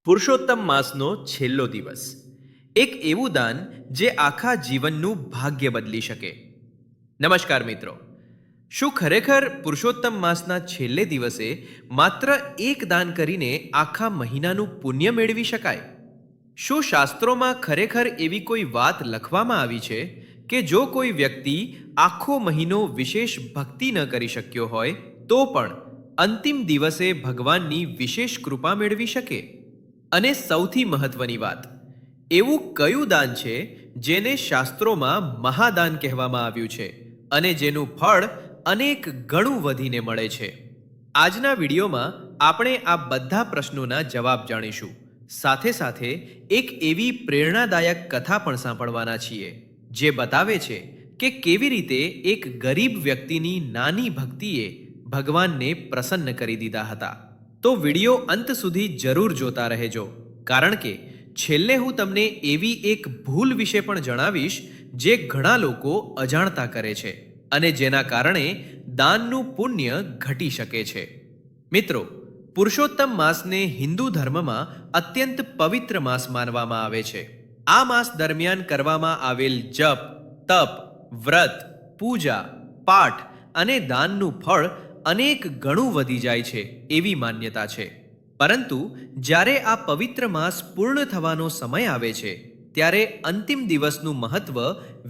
પુરુષોત્તમ માસનો છેલ્લો દિવસ, એક એવું દાન જે આખા જીવનનું ભાગ્ય બદલી શકે. નમસ્કાર મિત્રો, શું ખરેખર પુરુષોત્તમ માસના છેલ્લે દિવસે માત્ર એક દાન કરીને આખા મહિનાનું પુણ્ય મેળવી શકાય? શું શાસ્ત્રોમાં ખરેખર એવી કોઈ વાત લખવામાં આવી છે કે જો કોઈ વ્યક્તિ આખો મહિનો વિશેષ ભક્તિ ન કરી શક્યો હોય તો પણ અંતિમ દિવસે ભગવાનની વિશેષ કૃપા મેળવી શકે? અને સૌથી મહત્વની વાત, એવું કયું દાન છે જેને શાસ્ત્રોમાં મહાદાન કહેવામાં આવ્યું છે અને જેનું ફળ અનેક ગણું વધીને મળે છે? આજના વિડીયોમાં આપણે આ બધા પ્રશ્નોના જવાબ જાણીશું. સાથે સાથે એક એવી પ્રેરણાદાયક કથા પણ સાંભળવાના છીએ જે બતાવે છે કે કેવી રીતે એક ગરીબ વ્યક્તિની નાની ભક્તિએ ભગવાનને પ્રસન્ન કરી દીધા હતા. તો વિડીયો અંત સુધી જરૂર જોતા રહેજો, કારણ કે છેલ્લે હું તમને એવી એક ભૂલ વિશે પણ જણાવીશ જે ઘણા લોકો અજાણતા કરે છે અને જેના કારણે દાનનું પુણ્ય ઘટી શકે છે. મિત્રો, પુરુષોત્તમ માસને હિન્દુ ધર્મમાં અત્યંત પવિત્ર માસ માનવામાં આવે છે. આ માસ દરમિયાન કરવામાં આવેલ જપ, તપ, વ્રત, પૂજા, પાઠ અને દાનનું ફળ અનેક ગણું વધી જાય છે એવી માન્યતા છે. પરંતુ જ્યારે આ પવિત્ર માસ પૂર્ણ થવાનો સમય આવે છે ત્યારે અંતિમ દિવસનું મહત્વ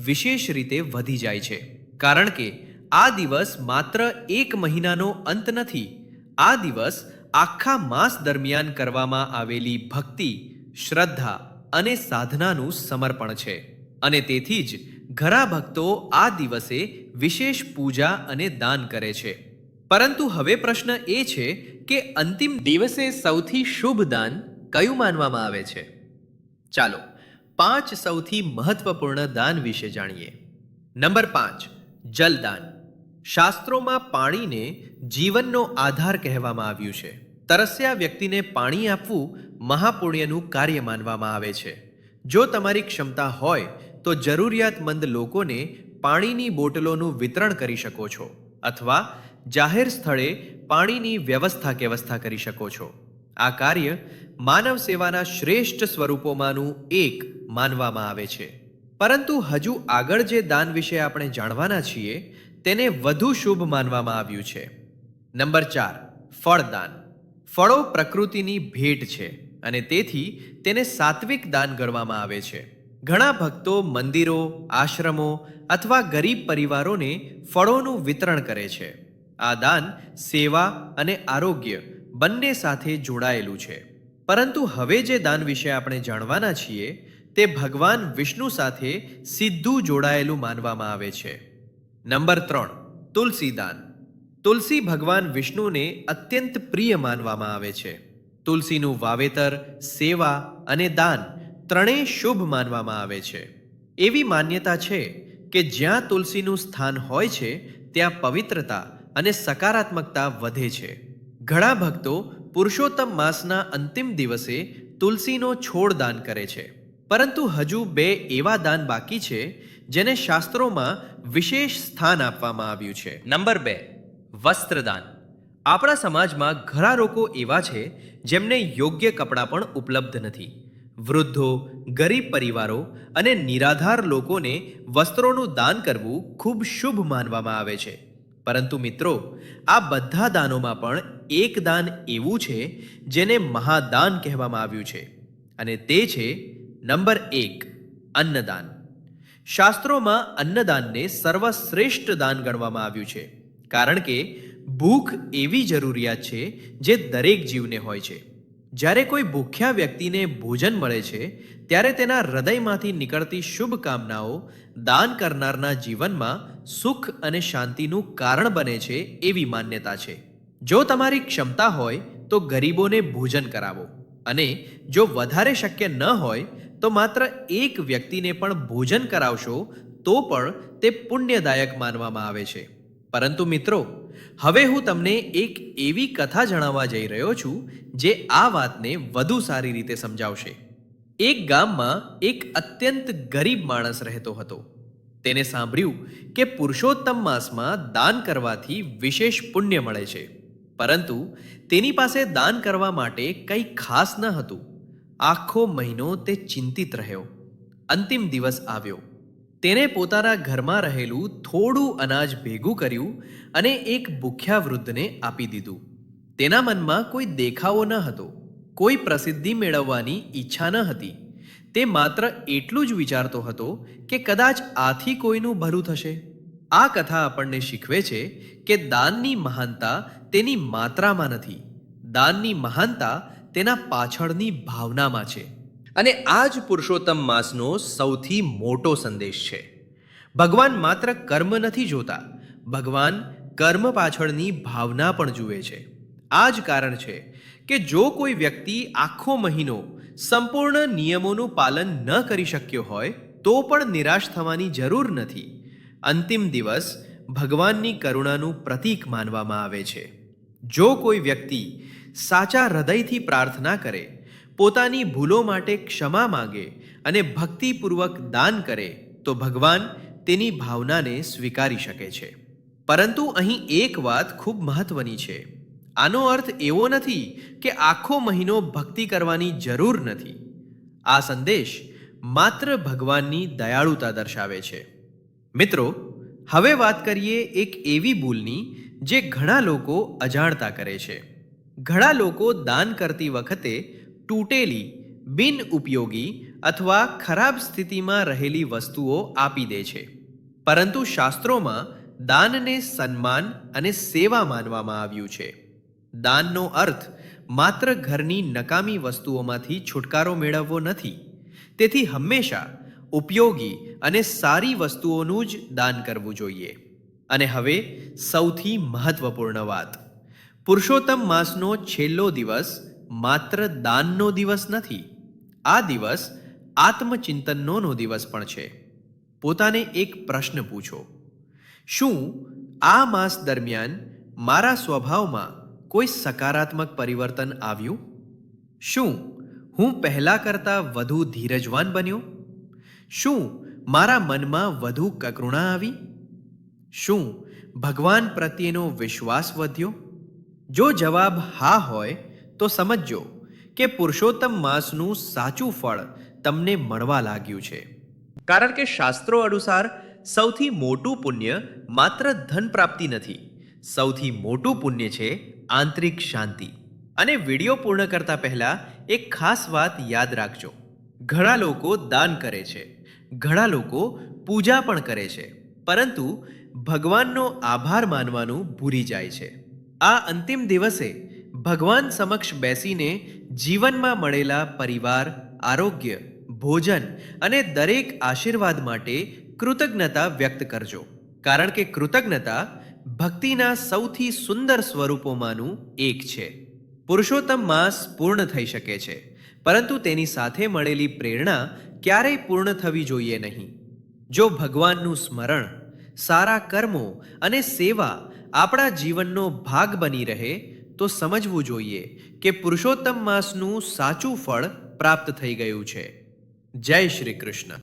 વિશેષ રીતે વધી જાય છે, કારણ કે આ દિવસ માત્ર એક મહિનાનો અંત નથી. આ દિવસ આખા માસ દરમિયાન કરવામાં આવેલી ભક્તિ, શ્રદ્ધા અને સાધનાનું સમર્પણ છે. અને તેથી જ ઘણા ભક્તો આ દિવસે વિશેષ પૂજા અને દાન કરે છે. પરંતુ હવે પ્રશ્ન એ છે કે અંતિમ દિવસે સૌથી શુભ દાન કયું માનવામાં આવે છે? ચાલો 5 સૌથી મહત્વપૂર્ણ દાન વિશે જાણીએ. નંબર 5, જલદાન. શાસ્ત્રોમાં પાણીને જીવનનો આધાર કહેવામાં આવ્યું છે. તરસ્યા વ્યક્તિને પાણી આપવું મહાપુણ્યનું કાર્ય માનવામાં આવે છે. જો તમારી ક્ષમતા હોય તો જરૂરિયાતમંદ લોકોને પાણીની બોટલોનું વિતરણ કરી શકો છો અથવા જાહેર સ્થળે પાણીની વ્યવસ્થા કરી શકો છો. આ કાર્ય માનવ સેવાના શ્રેષ્ઠ સ્વરૂપોમાંનું એક માનવામાં આવે છે. પરંતુ હજુ આગળ જે દાન વિશે આપણે જાણવાના છીએ તેને વધુ શુભ માનવામાં આવ્યું છે. નંબર 4, ફળદાન. ફળો પ્રકૃતિની ભેટ છે અને તેથી તેને સાત્વિક દાન ગણવામાં આવે છે. ઘણા ભક્તો મંદિરો, આશ્રમો અથવા ગરીબ પરિવારોને ફળોનું વિતરણ કરે છે. આ દાન સેવા અને આરોગ્ય બંને સાથે જોડાયેલું છે. પરંતુ હવે જે દાન વિશે આપણે જાણવાના છીએ તે ભગવાન વિષ્ણુ સાથે સીધું જોડાયેલું માનવામાં આવે છે. નંબર 3, તુલસી દાન. તુલસી ભગવાન વિષ્ણુને અત્યંત પ્રિય માનવામાં આવે છે. તુલસીનું વાવેતર, સેવા અને દાન ત્રણેય શુભ માનવામાં આવે છે. એવી માન્યતા છે કે જ્યાં તુલસીનું સ્થાન હોય છે ત્યાં પવિત્રતા અને સકારાત્મકતા વધે છે. ઘણા ભક્તો પુરુષોત્તમ માસના અંતિમ દિવસે તુલસીનો છોડ દાન કરે છે. પરંતુ હજુ 2 એવા દાન બાકી છે જેને શાસ્ત્રોમાં વિશેષ સ્થાન આપવામાં આવ્યું છે. નંબર 2, વસ્ત્રદાન. આપણા સમાજમાં ઘણા લોકો એવા છે જેમને યોગ્ય કપડાં પણ ઉપલબ્ધ નથી. વૃદ્ધો, ગરીબ પરિવારો અને નિરાધાર લોકોને વસ્ત્રોનું દાન કરવું ખૂબ શુભ માનવામાં આવે છે. પરંતુ મિત્રો, આ બધા દાનોમાં પણ એક દાન એવું છે જેને મહાદાન કહેવામાં આવ્યું છે અને તે છે નંબર 1, અન્નદાન. શાસ્ત્રોમાં અન્નદાનને સર્વશ્રેષ્ઠ દાન ગણવામાં આવ્યું છે, કારણ કે ભૂખ એવી જરૂરિયાત છે જે દરેક જીવને હોય છે. જ્યારે કોઈ ભૂખ્યા વ્યક્તિને ભોજન મળે છે ત્યારે તેના હૃદયમાંથી નીકળતી શુભકામનાઓ દાન કરનારના જીવનમાં સુખ અને શાંતિનું કારણ બને છે એવી માન્યતા છે. જો તમારી ક્ષમતા હોય તો ગરીબોને ભોજન કરાવો, અને જો વધારે શક્ય ન હોય તો માત્ર એક વ્યક્તિને પણ ભોજન કરાવશો તો પણ તે પુણ્યદાયક માનવામાં આવે છે. પરંતુ મિત્રો, હવે હું તમને એક એવી કથા જણાવવા જઈ રહ્યો છું જે આ વાતને વધુ સારી રીતે સમજાવશે. એક ગામમાં એક અત્યંત ગરીબ માણસ રહેતો હતો. તેને સાંભળ્યું કે પુરુષોત્તમ માસમાં દાન કરવાથી વિશેષ પુણ્ય મળે છે, પરંતુ તેની પાસે દાન કરવા માટે કંઈ ખાસ ન હતું. આખો મહિનો તે ચિંતિત રહ્યો. અંતિમ દિવસ આવ્યો. તેણે પોતાના ઘરમાં રહેલું થોડું અનાજ ભેગું કર્યું અને એક ભૂખ્યા વૃદ્ધને આપી દીધું. તેના મનમાં કોઈ દેખાવો ન હતો, કોઈ પ્રસિદ્ધિ મેળવવાની ઈચ્છા ન હતી. તે માત્ર એટલું જ વિચારતો હતો કે કદાચ આથી કોઈનું ભલું થશે. આ કથા આપણને શીખવે છે કે દાનની મહાનતા તેની માત્રામાં નથી, દાનની મહાનતા તેના પાછળની ભાવનામાં છે. અને આ જ પુરુષોત્તમ માસનો સૌથી મોટો સંદેશ છે. ભગવાન માત્ર કર્મ નથી જોતા, ભગવાન કર્મ પાછળની ભાવના પણ જુએ છે. આ જ કારણ છે કે જો કોઈ વ્યક્તિ આખો મહિનો સંપૂર્ણ નિયમોનું પાલન ન કરી શક્યો હોય તો પણ નિરાશ થવાની જરૂર નથી. અંતિમ દિવસ ભગવાનની કરુણાનું પ્રતીક માનવામાં આવે છે. જો કોઈ વ્યક્તિ સાચા હૃદયથી પ્રાર્થના કરે, પોતાની ભૂલો માટે ક્ષમા માંગે અને ભક્તિપૂર્વક દાન કરે તો ભગવાન તેની ભાવનાને સ્વીકારી શકે છે. પરંતુ અહીં એક વાત ખૂબ મહત્વની છે. આનો અર્થ એવો નથી કે આખો મહિનો ભક્તિ કરવાની જરૂર નથી. આ સંદેશ માત્ર ભગવાનની દયાળુતા દર્શાવે છે. મિત્રો, હવે વાત કરીએ એક એવી ભૂલની જે ઘણા લોકો અજાણતા કરે છે. ઘણા લોકો દાન કરતી વખતે તૂટેલી, બિનઉપયોગી અથવા ખરાબ સ્થિતિમાં રહેલી વસ્તુઓ આપી દે છે. પરંતુ શાસ્ત્રોમાં દાનને સન્માન અને સેવા માનવામાં આવ્યું છે. દાનનો અર્થ માત્ર ઘરની નકામી વસ્તુઓમાંથી છુટકારો મેળવવો નથી. તેથી હંમેશા ઉપયોગી અને સારી વસ્તુઓનું જ દાન કરવું જોઈએ. અને હવે સૌથી મહત્વપૂર્ણ વાત, પુરુષોત્તમ માસનો છેલ્લો દિવસ માત્ર દાનનો દિવસ નથી. આ દિવસ આત્મચિંતનનો દિવસ પણ છે. પોતાને એક પ્રશ્ન પૂછો, શું આ માસ દરમિયાન મારા સ્વભાવમાં કોઈ સકારાત્મક પરિવર્તન આવ્યું? શું હું પહેલા કરતાં વધુ ધીરજવાન બન્યો? શું મારા મનમાં વધુ કરુણા આવી? શું ભગવાન પ્રત્યેનો વિશ્વાસ વધ્યો? જો જવાબ હા હોય તો સમજજો કે પુરુષોત્તમ માસનું સાચું ફળ તમને મળવા લાગ્યું છે. કારણ કે શાસ્ત્રો અનુસાર સૌથી મોટું પુણ્ય માત્ર ધન પ્રાપ્તિ નથી, સૌથી મોટું પુણ્ય છે આંતરિક શાંતિ. અને વિડીયો પૂર્ણ કરતા પહેલા એક ખાસ વાત યાદ રાખજો. ઘણા લોકો દાન કરે છે, ઘણા લોકો પૂજા પણ કરે છે, પરંતુ ભગવાનનો આભાર માનવાનું ભૂલી જાય છે. આ અંતિમ દિવસે ભગવાન સમક્ષ બેસીને જીવનમાં મળેલા પરિવાર, આરોગ્ય, ભોજન અને દરેક આશીર્વાદ માટે કૃતજ્ઞતા વ્યક્ત કરજો. કારણ કે કૃતજ્ઞતા ભક્તિના સૌથી સુંદર સ્વરૂપોમાંનું એક છે. પુરુષોત્તમ માસ પૂર્ણ થઈ શકે છે, પરંતુ તેની સાથે મળેલી પ્રેરણા ક્યારેય પૂર્ણ થવી જોઈએ નહીં. જો ભગવાનનું સ્મરણ, સારા કર્મો અને સેવા આપણા જીવનનો ભાગ બની રહે તો સમજવું જોઈએ કે પુરુષોત્તમ માસનું સાચું ફળ પ્રાપ્ત થઈ ગયું છે. જય શ્રી કૃષ્ણ.